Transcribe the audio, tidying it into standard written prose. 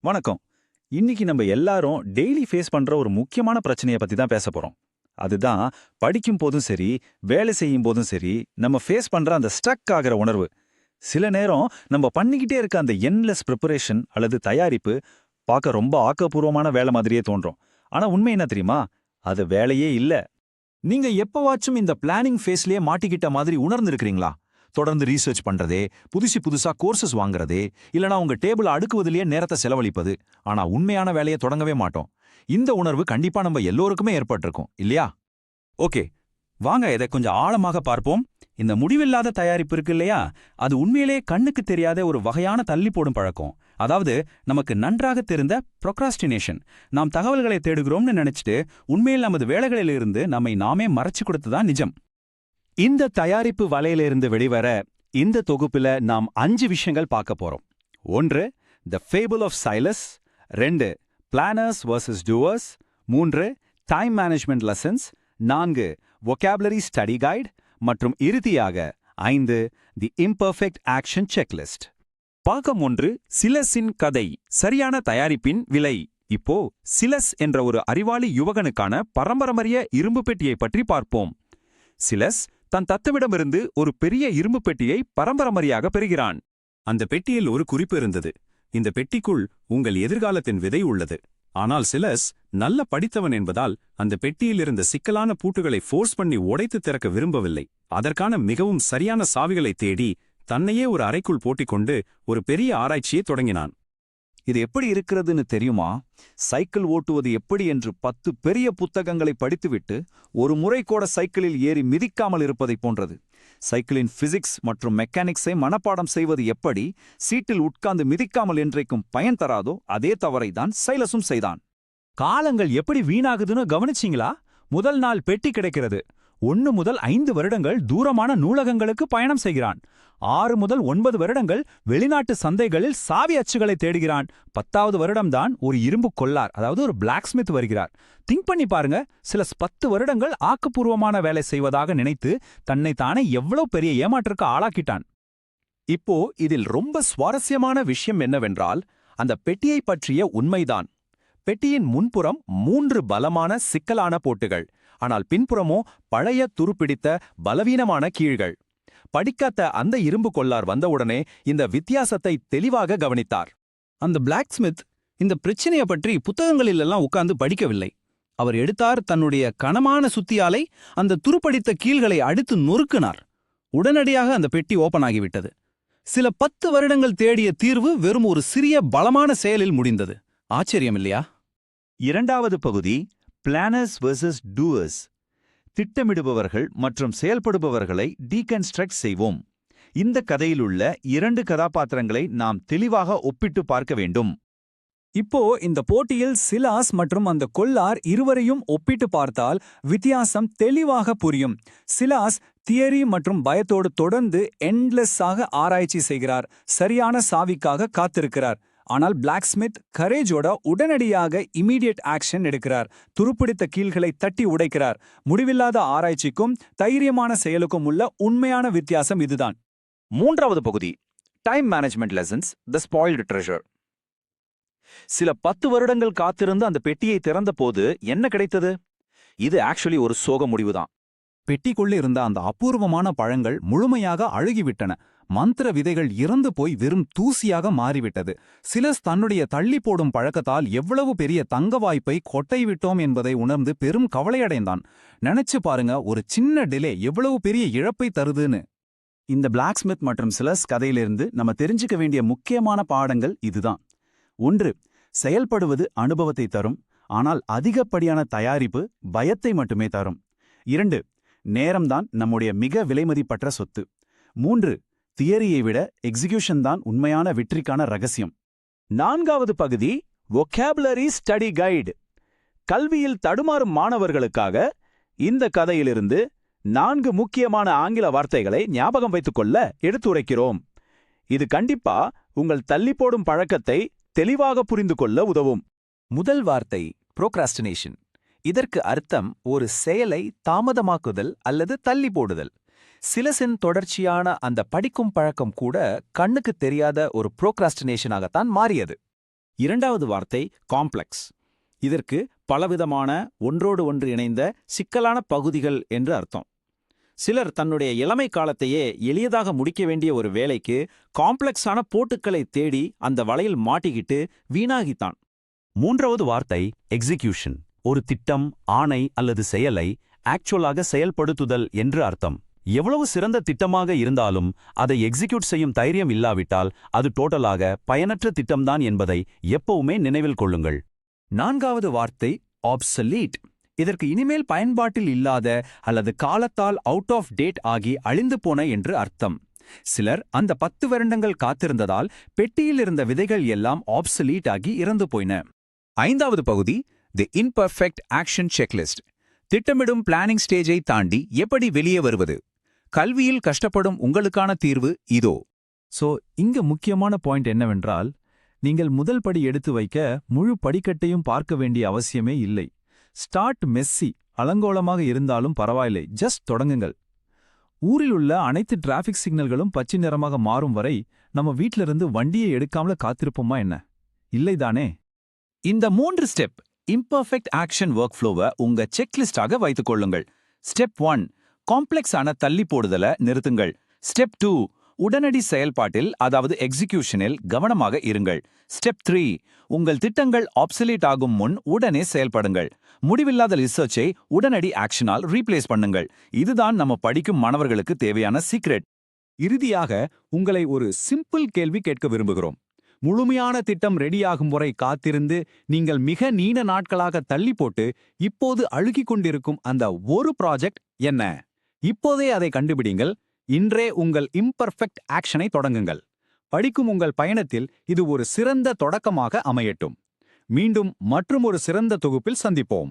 வணக்கம். இன்னைக்கு நம்ம எல்லாரும் டெய்லி ஃபேஸ் பண்ற ஒரு முக்கியமான பிரச்சனைய பத்தி தான் பேச போறோம். அதுதான் படிக்கும் போதும் சரி, வேலை செய்யும் போதும் சரி, நம்ம ஃபேஸ் பண்ற அந்த ஸ்டக் ஆகுற உணர்வு. சில நேரம் நம்ம பண்ணிக்கிட்டே இருக்க அந்த எண்ட்லெஸ் ப்ரிப்பரேஷன் அல்லது தயாரிப்பு பார்க்க ரொம்ப ஆக்கப்பூர்வமான வேலை மாதிரியே தோன்றும். ஆனா உண்மை என்ன தெரியுமா? அது வேலையே இல்ல. நீங்க எப்பவாச்சும் இந்த பிளானிங் ஃபேஸ்லயே மாட்டிக்கிட்ட மாதிரி உணர்ந்திருக்கிறீங்களா? தொடர்ந்து ரீசர்ச் பண்றதே, புதுசா கோர்சஸ் வாங்குறதே, இல்லனா உங்க டேபிள் அடுக்குவதிலேயே நேரத்தை செலவழிப்பது. ஆனா உண்மையான வேலையை தொடங்கவே மாட்டோம். இந்த உணர்வு கண்டிப்பா நம்ம எல்லோருக்குமே ஏற்பட்டிருக்கும், இல்லையா? ஓகே, வாங்க இதை கொஞ்சம் ஆழமாக பார்ப்போம். இந்த முடிவில்லாத தயாரிப்பு இருக்கு இல்லையா, அது உண்மையிலே கண்ணுக்கு தெரியாத ஒரு வகையான தள்ளி போடும் பழக்கம். அதாவது நமக்கு நன்றாக தெரிந்த ப்ரொக்ராஸ்டினேஷன். நாம் தகவல்களை தேடுகிறோம்னு நினைச்சிட்டு உண்மையில் நமது வேலைகளிலிருந்து நம்மை நாமே மறைச்சு கொடுத்ததான் நிஜம். இந்த தயாரிப்பு வலையிலிருந்து வெளிவர இந்த தொகுப்புல நாம் 5 விஷயங்கள் பார்க்க போறோம். 1. The fable of Silas. 2. Planners versus doers. 3. Time management lessons. 4. Vocabulary study guide. மற்றும் இறுதியாக 5. The imperfect action checklist. பாகம் 1. சிலஸின் கதை, சரியான தயாரிப்பின் விலை. இப்போ சிலஸ் என்ற ஒரு அறிவாளி யுவகனுக்கான பரம்பரமறிய இரும்பு பெட்டியை பற்றி பார்ப்போம். சிலஸ் தன் தத்துவிடமிருந்து ஒரு பெரிய இரும்பு பெட்டியை பரம்பரமறியாக பெறுகிறான். அந்த பெட்டியில் ஒரு குறிப்பு இருந்தது. இந்த பெட்டிக்குள் உங்கள் எதிர்காலத்தின் விதை உள்ளது. ஆனால் சிலஸ் நல்ல படித்தவன் என்பதால் அந்த பெட்டியில் இருந்த சிக்கலான பூட்டுகளை ஃபோர்ஸ் பண்ணி உடைத்து திறக்க விரும்பவில்லை. அதற்கான மிகவும் சரியான சாவிகளை தேடி தன்னையே ஒரு அறைக்குள் போட்டிக்கொண்டு ஒரு பெரிய ஆராய்ச்சியை தொடங்கினான். இது எப்படி இருக்கிறதுன்னு தெரியுமா? சைக்கிள் ஓட்டுவது எப்படி என்று 10 பெரிய புத்தகங்களை படித்துவிட்டு ஒரு முறை கூட சைக்கிளில் ஏறி மிதிக்காமல் இருப்பதைப் போன்றது. சைக்கிளின் பிசிக்ஸ் மற்றும் மெக்கானிக்ஸை மனப்பாடம் செய்வது எப்படி சீட்டில் உட்கார்ந்து மிதிக்காமல் என்றைக்கும் பயன் தராதோ அதே தவறை தான் சைலஸும் செய்தான். காலங்கள் எப்படி வீணாகுதுன்னு கவனிச்சிங்களா? முதல் நாள் பெட்டி கிடைக்கிறது. 1 முதல் 5 வருடங்கள் தூரமான நூலகங்களுக்கு பயணம் செய்கிறான். 6 முதல் 9 வருடங்கள் வெளிநாட்டு சந்தைகளில் சாவி அச்சுகளை தேடுகிறான். 10வது வருடம்தான் ஒரு இரும்பு கொல்லார், அதாவது ஒரு பிளாக்ஸ்மித் வருகிறார். திங்க் பண்ணி பாருங்க, சில 10 வருடங்கள் ஆக்கப்பூர்வமான வேலை செய்வதாக நினைத்து தன்னை தானே எவ்வளவு பெரிய ஏமாற்றுக்கு ஆளாக்கிட்டான். இப்போ இதில் ரொம்ப சுவாரஸ்யமான விஷயம் என்னவென்றால், அந்த பெட்டியை பற்றிய உண்மைதான். பெட்டியின் முன்புறம் 3 பலமான சிக்கலான போட்டுகள், ஆனால் பின்புறமோ பழைய துருப்பிடித்த பலவீனமான கீழ்கள். படிக்காத அந்த இரும்பு கொல்லார் வந்தவுடனே இந்த வித்தியாசத்தை தெளிவாக கவனித்தார். அந்த பிளாக்ஸ்மித் இந்த பிரச்சனையை பற்றி புத்தகங்களிலெல்லாம் உட்கார்ந்து படிக்கவில்லை. அவர் எடுத்தார் தன்னுடைய கனமான சுத்தியாலை, அந்த துருப்படித்த கீழ்களை அடித்து நொறுக்கினார். உடனடியாக அந்த பெட்டி ஓபன் ஆகிவிட்டது. சில 10 வருடங்கள் தேடிய தீர்வு வெறும் ஒரு சிறிய பலமான செயலில் முடிந்தது. ஆச்சரியம் இல்லையா? 2வது பகுதி, பிளானர்ஸ் வெர்சஸ் டூவர்ஸ். திட்டமிடுபவர்கள் மற்றும் செயல்படுபவர்களை டீகன்ஸ்ட்ரக்ட் செய்வோம். இந்த கதையிலுள்ள 2 கதாபாத்திரங்களை நாம் தெளிவாக ஒப்பிட்டு பார்க்க வேண்டும். இப்போ இந்த போட்டியில் சிலாஸ் மற்றும் அந்த கொல்லார் இருவரையும் ஒப்பிட்டு பார்த்தால் வித்தியாசம் தெளிவாக புரியும். சிலாஸ் தியரி மற்றும் பயத்தோடு தொடர்ந்து எண்ட்லெஸ்ஸாக ஆராய்ச்சி செய்கிறார், சரியான சாவிக்காக காத்திருக்கிறார். ஆனால் பிளாக்ஸ்மித் கரேஜோட உடனடியாக இமீடியட் ஆக்ஷன் எடுக்கிறார். துருப்பிடித்த கீழ்களை தட்டி உடைக்கிறார். முடிவில்லாத ஆராய்ச்சிக்கும் தைரியமான செயலுக்கும் உள்ள உண்மையான வித்தியாசம் இதுதான். 3வது பகுதி, டைம் மேனேஜ்மெண்ட் லெசன்ஸ், தி ஸ்பாயில்டு ட்ரெஷர். சில 10 வருடங்கள் காத்திருந்து அந்த பெட்டியை திறந்த போது என்ன கிடைத்தது? இது ஆக்சுவலி ஒரு சோக முடிவுதான். பெட்டிக்குள்ளே இருந்த அந்த அபூர்வமான பழங்கள் முழுமையாக அழுகிவிட்டன. மந்திர விதைகள் இறந்து போய் வெறும் தூசியாக மாறிவிட்டது. சிலஸ் தன்னுடைய தள்ளி போடும் பழக்கத்தால் எவ்வளவு பெரிய தங்க வாய்ப்பை கொட்டை விட்டோம் என்பதை உணர்ந்து பெரும் கவலையடைந்தான். நினைச்சு பாருங்க, ஒரு சின்ன டிலே எவ்வளவு பெரிய இழப்பை தருதுன்னு. இந்த பிளாக்ஸ்மித் மற்றும் சிலஸ் கதையிலிருந்து நம்ம தெரிஞ்சுக்க வேண்டிய முக்கியமான பாடங்கள் இதுதான். 1. செயல்படுவது அனுபவத்தை தரும், ஆனால் அதிகப்படியான தயாரிப்பு பயத்தை மட்டுமே தரும். 2. நேரம்தான் நம்முடைய மிக விலைமதிப்பற்ற சொத்து. 3. தியரியை விட எக்ஸிகியூஷன் தான் உண்மையான வெற்றிக்கான ரகசியம். 4வது பகுதி, வொகாபுலரி ஸ்டடி கைடு. கல்வியில் தடுமாறும் மாணவர்களுக்காக இந்த கதையிலிருந்து 4 முக்கியமான ஆங்கில வார்த்தைகளை ஞாபகம் வைத்துக்கொள்ள எடுத்துரைக்கிறோம். இது கண்டிப்பா உங்கள் தள்ளி போடும் பழக்கத்தை தெளிவாக புரிந்து கொள்ள உதவும். முதல் வார்த்தை, ப்ரோக்ராஸ்டினேஷன். இதற்கு அர்த்தம் ஒரு செயலை தாமதமாக்குதல் அல்லது தள்ளி போடுதல். சிலசின் தொடர்ச்சியான அந்த படிக்கும் பழக்கம் கூட கண்ணுக்கு தெரியாத ஒரு ப்ரோக்ராஸ்டினேஷனாகத்தான் மாறியது. இரண்டாவது வார்த்தை காம்ப்ளெக்ஸ். இதற்கு பலவிதமான ஒன்றோடு ஒன்று இணைந்த சிக்கலான பகுதிகள் என்று அர்த்தம். சிலர் தன்னுடைய இளமை காலத்தையே எளியதாக முடிக்க வேண்டிய ஒரு வேலைக்கு காம்ப்ளெக்ஸான போட்டுக்களை தேடி அந்த வலையில் மாட்டிக்கிட்டு வீணாகித்தான். மூன்றாவது வார்த்தை எக்ஸிகியூஷன். ஒரு திட்டம், ஆணை அல்லது செயலை ஆக்சுவலாக செயல்படுத்துதல் என்று அர்த்தம். எவ்வளவு சிறந்த திட்டமாக இருந்தாலும் அதை எக்ஸிக்யூட் செய்யும் தைரியம் இல்லாவிட்டால் அது டோட்டலாக பயனற்ற திட்டம்தான் என்பதை எப்பவுமே நினைவில் கொள்ளுங்கள். நான்காவது வார்த்தை ஆப்சலீட். இதற்கு இனிமேல் பயன்பாட்டில் இல்லாத அல்லது காலத்தால் அவுட் ஆஃப் டேட் ஆகி அழிந்து போன என்று அர்த்தம். சிலர் அந்த 10 வருடங்கள் காத்திருந்ததால் பெட்டியில் இருந்த விதைகள் எல்லாம் ஆப்சலீட் ஆகி இறந்து போயின. ஐந்தாவது பகுதி தி இம்பர்ஃபெக்ட் ஆக்ஷன் செக்லிஸ்ட். திட்டமிடும் பிளானிங் ஸ்டேஜை தாண்டி எப்படி வெளியே வருவது? கல்வியில் கஷ்டப்படும் உங்களுக்கான தீர்வு இதோ. இங்க முக்கியமான பாயிண்ட் என்னவென்றால், நீங்கள் முதல் படி எடுத்து வைக்க முழு படிக்கட்டையும் பார்க்க வேண்டிய அவசியமே இல்லை. ஸ்டார்ட் மெஸ்ஸி, அலங்கோலமாக இருந்தாலும் பரவாயில்லை, ஜஸ்ட் தொடங்குங்கள். ஊரில் உள்ள அனைத்து டிராஃபிக் சிக்னல்களும் பச்சை நிறமாக மாறும் வரை நம்ம வீட்டிலிருந்து வண்டியை எடுக்காமல காத்திருப்போமா என்ன? இல்லைதானே? இந்த 3 ஸ்டெப் இம்பர்ஃபெக்ட் ஆக்ஷன் ஒர்க் ஃப்ளோவை உங்க செக்லிஸ்டாக வைத்துக் கொள்ளுங்கள். ஸ்டெப் 1, காம்ப்ளெக்ஸான தள்ளி போடுதல நிறுத்துங்கள். ஸ்டெப் 2, உடனடி செயல்பாட்டில் அதாவது எக்ஸிகியூஷனில் கவனமாக இருங்கள். ஸ்டெப் 3, உங்கள் திட்டங்கள் ஆப்சலேட் ஆகும் முன் உடனே செயல்படுங்கள். முடிவில்லாத ரிசர்ச்சை உடனடி ஆக்ஷனால் ரீப்ளேஸ் பண்ணுங்கள். இதுதான் நம்ம படிக்கும் மாணவர்களுக்கு தேவையான சீக்ரெட். இறுதியாக உங்களை ஒரு சிம்பிள் கேள்வி கேட்க விரும்புகிறோம். முழுமையான திட்டம் ரெடியாகும் வரை காத்திருந்து நீங்கள் மிக நீண்ட நாட்களாக தள்ளி போட்டு இப்போது அழுகிக் கொண்டிருக்கும் அந்த ஒரு ப்ராஜெக்ட் என்ன? இப்போதே அதை கண்டுபிடிங்கள். இன்றே உங்கள் இம்பர்ஃபெக்ட் ஆக்ஷனை தொடங்குங்கள். படிக்கும் உங்கள் பயணத்தில் இது ஒரு சிறந்த தொடக்கமாக அமையட்டும். மீண்டும் மற்றும் ஒரு சிறந்த தொகுப்பில் சந்திப்போம்.